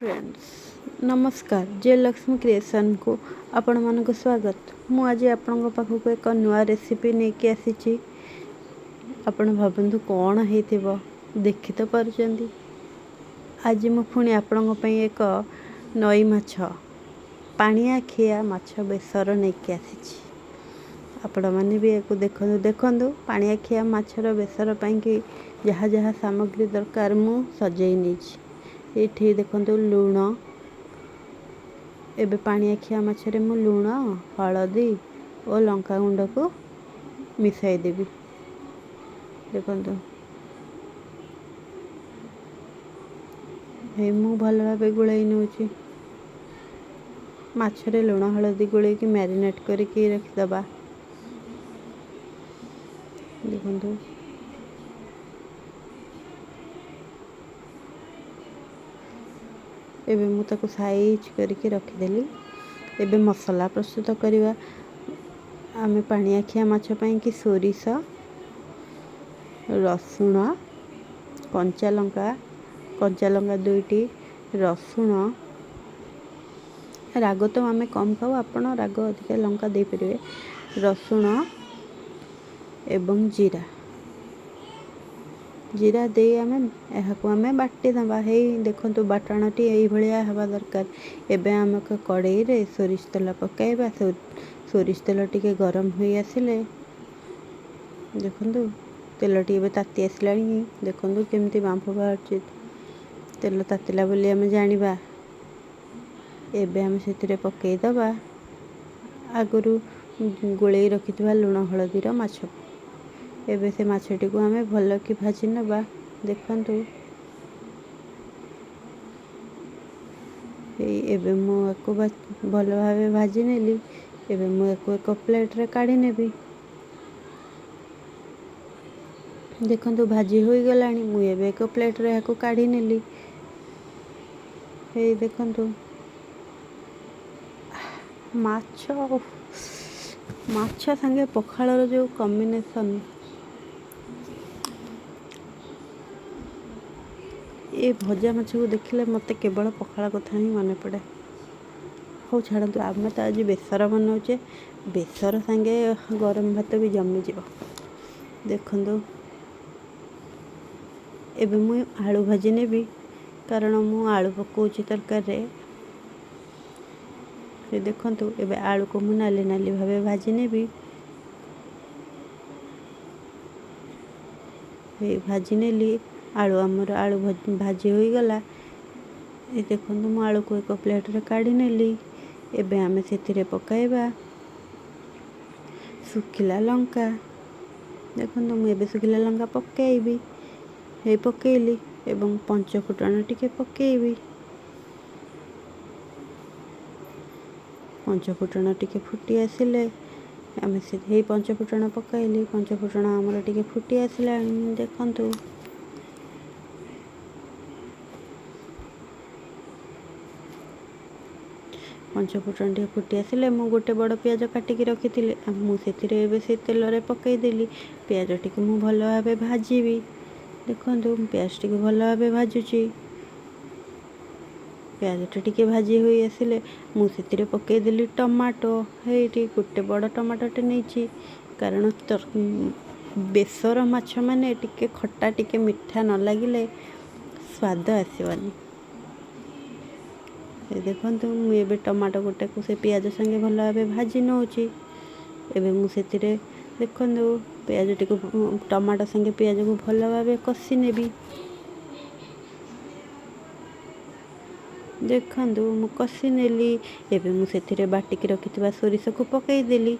Friends नमस्कार जे Lakshmi creation को आपण मानक स्वागत। मु आज आपण पाखक एक नुआ रेसिपी लेके आसी। आपण भावतु कौन हो देखी तो पार्टी। आज मु पुणी आपण एक नई माछ पानिया खिया माछ बेसर लेके आसी। आपण मैंने भी एक देखु पानिया खिया माछर बेसर कि जहाँ जहाँ सामग्री दरकार मु सजई नहीं। ये देखो लुण एबे पानिया खिया माछरे मु लुण हलदी और लंका गुंड को मिसाई देवी। देखो मु भल भाव गोलाई नौची माछरे लुण हलदी गोले की मैरिनेट करके रखिदबा। देखो एबे मु ताको साइज करके रखिदेली। एबे मसला प्रस्तुत करवा। आमे पानिया खिया माछ पई कि सोरिष रसुण कंचा लंका दुईटी रसुण राग तो आमे कम खाऊ आपण राग अधिक लंका दे परिवे। रसुण एवं जीरा दे आमे बाटी दबा। हे देखो बाटणटी यही भाया हवा दरकार। एबे आमक कड़ाई रे सोरिष तेल पकाइबा। सोरिष तेल टिके गरम हो आसिले देखो तेल टी ताती आसला। देखो केमती बांफ बाहर तेल तातिला बोली आमे जानिबा। एबे आमे सेतिरे पकई दबा आगुरु गोलाई रखिथिबा लुण हलदीर माछ। एबे से माछटी को आमे भल कि भाजी नबा। देखंतु एबे मु एको भल भावे भाजी नेली। एबे मु एको एक प्लेट रे काढी नेबी। देखंतु भाजी होई गलानी। मु एबे एक प्लेट रे एको काढी नेली। हे देखंतु माछ संगे पखाळर जो कॉम्बिनेशन ये भजा माछ को देखिले मत केवल पखाला कथा ही मन पड़े। हो छाड़ू आम तो आज बेसर बनाऊे। बेसर संगे गरम भात भी जमी जीव। देखो एबे मु आलू भाजी नेबी कारण मु आलू पकाउची तरकारी रे। देखो एबे आलू को मु नाली नाली भावे भाजी नेबी। भाजी नेली आलू आमर आलू भाजी हो गला। ये देखो मु आलू को एक प्लेट रे काढी नेली। एबे आमे सेतिरे पकाइबा सुखिला लंका। देखो मु एबे सुखिला लंका पकाइबी। हे पकेइली एवं पंच फुटण टिके पकेइबी। पंच फुटण टिके फुटी आसिले आमे से हे पंच फुटण पकाइली। पंच फुटण आमर टिके फुटी आसिला। देखंतु पंच फुटण टिके फुटी आसिले मु गोटे बड़ पियाज काटिकी रखिथिले मु सेतिरे एबे से तेल रे पकाई देली। पियाज टिके मु भल भाबे भाजीबी। देखंतु पियाज टिके भल भाबे भाजुची। पियाज टिके भाजी होई आसिले मु सेतिरे पकाई देली टमाटो। हेटी गोटे बड़ टमाटोटे नहींची कारण बेसर माछ माने टिके खट्टा टिके मिठा न लागिले स्वाद आसीबनी। देखंतु मु एबे टमाटो गोटे को से पियाज संगे भल भाबे भाजी नौची। एबे मु सेतिरे देखंतु पियाज टिको टमाटो संगे पियाज को भल भाबे कसी नेबी। देखंतु मु कसी नेली। एबे मु सेतिरे बाटिकी रखिथिबा सोरिष को पकाई देली।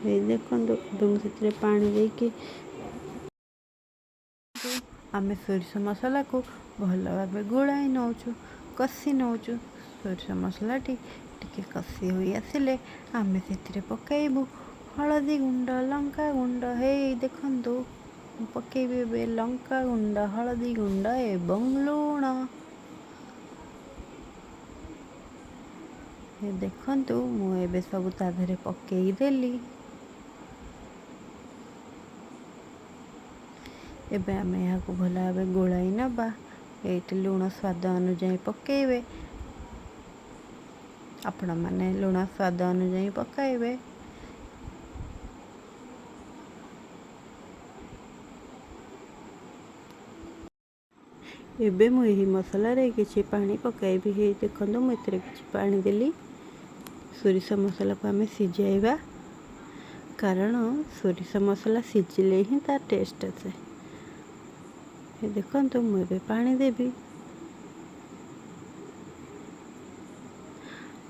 हे देखंतु एबे मु सेतिरे पानी देकी आमे सोरिष मसला को भल भाबे गोलाई नौचु कसी नौचु। सोरिष मसला टिके कसी होई आसिले आमे सेतिरे पकाइबु हलदी गुंड लंका गुंड। हे देखंतु पकाइबे बे लंका गुंड हलदी गुंड एवं लुण। देखंतु मु एबे सब ता धरे पकाई देली। ଏବେ ଆମେ ଏହାକୁ ଭଲ ଭାବେ ଗୋଳାଇ ନେବା। ଏଇଠି ଲୁଣ ସ୍ୱାଦ ଅନୁଯାୟୀ ପକାଇବେ। ଆପଣମାନେ ଲୁଣ ସ୍ୱାଦ ଅନୁଯାୟୀ ପକାଇବେ। ଏବେ ମୁଁ ଏହି ମସଲାରେ କିଛି ପାଣି ପକାଇବି। ହେଇ ଦେଖନ୍ତୁ ମୁଁ ଏଥିରେ କିଛି ପାଣି ଦେଲି। ସୋରିଷ ମସଲାକୁ ଆମେ ସିଝାଇବା, କାରଣ ସୋରିଷ ମସଲା ସିଝିଲେ ହିଁ ତା ଟେଷ୍ଟ ଆସେ। ଦେଖନ୍ତୁ ମୁଁ ଏବେ ପାଣି ଦେବି,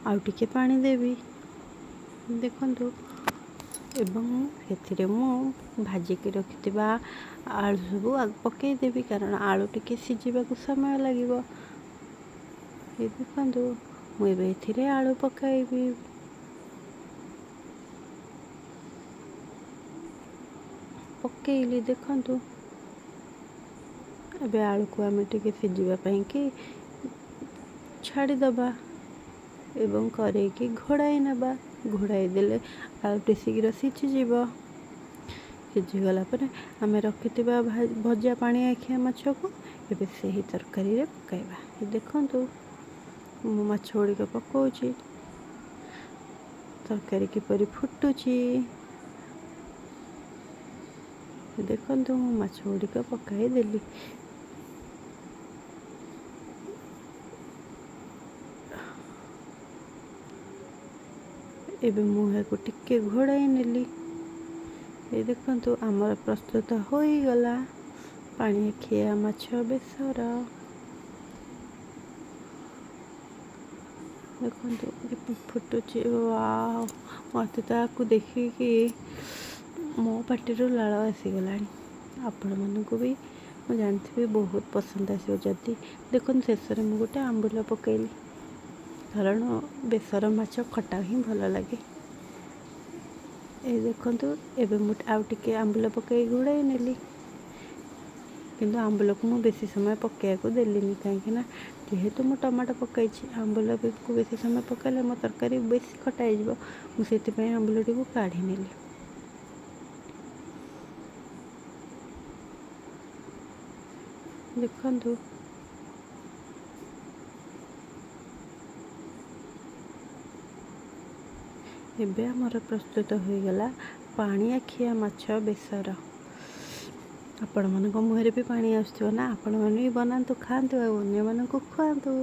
ଆଉ ଟିକେ ପାଣି ଦେବି। ଦେଖନ୍ତୁ ଏବଂ ସେଥିରେ ମୁଁ ଭାଜିକି ରଖିଥିବା ଆଳୁ ସବୁ ପକାଇଦେବି, କାରଣ ଆଳୁ ଟିକେ ସିଝିବାକୁ ସମୟ ଲାଗିବ। ଦେଖନ୍ତୁ ମୁଁ ଏବେ ଏଥିରେ ଆଳୁ ପକାଇବି। ପକାଇଲି, ଦେଖନ୍ତୁ ଏବେ ଆଳୁକୁ ଆମେ ଟିକେ ସିଝିବା ପାଇଁକି ଛାଡ଼ିଦେବା ଏବଂ କରେଇକି ଘୋଡ଼ାଇ ନେବା। ଘୋଡ଼ାଇ ଦେଲେ ଆଳୁଟି ଶୀଘ୍ର ସିଝିଯିବ। ସିଝିଗଲା ପରେ ଆମେ ରଖିଥିବା ଭଜା ପାଣି ଆଖିଆ ମାଛକୁ ଏବେ ସେହି ତରକାରୀରେ ପକାଇବା। ଦେଖନ୍ତୁ ମୁଁ ମାଛ ଗୁଡ଼ିକ ପକାଉଛି। ତରକାରୀ କିପରି ଫୁଟୁଛି ଦେଖନ୍ତୁ। ମୁଁ ମାଛ ଗୁଡ଼ିକ ପକାଇ ଦେଲି। ଏବେ ମୁଁ ଏହାକୁ ଟିକେ ଘୋଡ଼ାଇ ନେଲି। ଦେଖନ୍ତୁ ଆମର ପ୍ରସ୍ତୁତ ହୋଇଗଲା ପାଣି ଆଖିଆ ମାଛ ବେସର। ଦେଖନ୍ତୁ ଫୁଟୁଛି। ୱାଓ, ମୋତେ ତାକୁ ଦେଖିକି ମୋ ପାଟିରୁ ଲାଳ ଆସିଗଲାଣି। ଆପଣମାନଙ୍କୁ ବି ମୁଁ ଜାଣିଥିବି ବହୁତ ପସନ୍ଦ ଆସିବ। ଯଦି ଦେଖନ୍ତୁ ଶେଷରେ ମୁଁ ଗୋଟେ ଆମ୍ବୁଲ ପକାଇଲି, କାରଣ ବେସର ମାଛ ଖଟା ହିଁ ଭଲ ଲାଗେ। ଦେଖନ୍ତୁ ଏବେ ମୁଁ ଆଉ ଟିକେ ଆମ୍ବୁଲ ପକାଇ ଘୋଡ଼ାଇ ନେଲି, କିନ୍ତୁ ଆମ୍ବୁଲକୁ ମୁଁ ବେଶୀ ସମୟ ପକାଇବାକୁ ଦେଲିନି, କାହିଁକିନା ଯେହେତୁ ମୁଁ ଟମାଟୋ ପକାଇଛି, ଆମ୍ବୁଲକୁ ବେଶୀ ସମୟ ପକାଇଲେ ମୋ ତରକାରୀ ବେଶୀ ଖଟା ହେଇଯିବ। ମୁଁ ସେଥିପାଇଁ ଆମ୍ବୁଲଟିକୁ କାଢ଼ି ନେଲି। ଦେଖନ୍ତୁ ଏବେ ଆମର ପ୍ରସ୍ତୁତ ହୋଇଗଲା ପାଣି ଆଖିଆ ମାଛ ବେସର। ଆପଣମାନଙ୍କ ମୁହଁରେ ବି ପାଣି ଆସୁଥିବ ନା? ଆପଣମାନେ ବି ବନାନ୍ତୁ, ଖାଆନ୍ତୁ ଆଉ ଅନ୍ୟମାନଙ୍କୁ ଖୁଆନ୍ତୁ।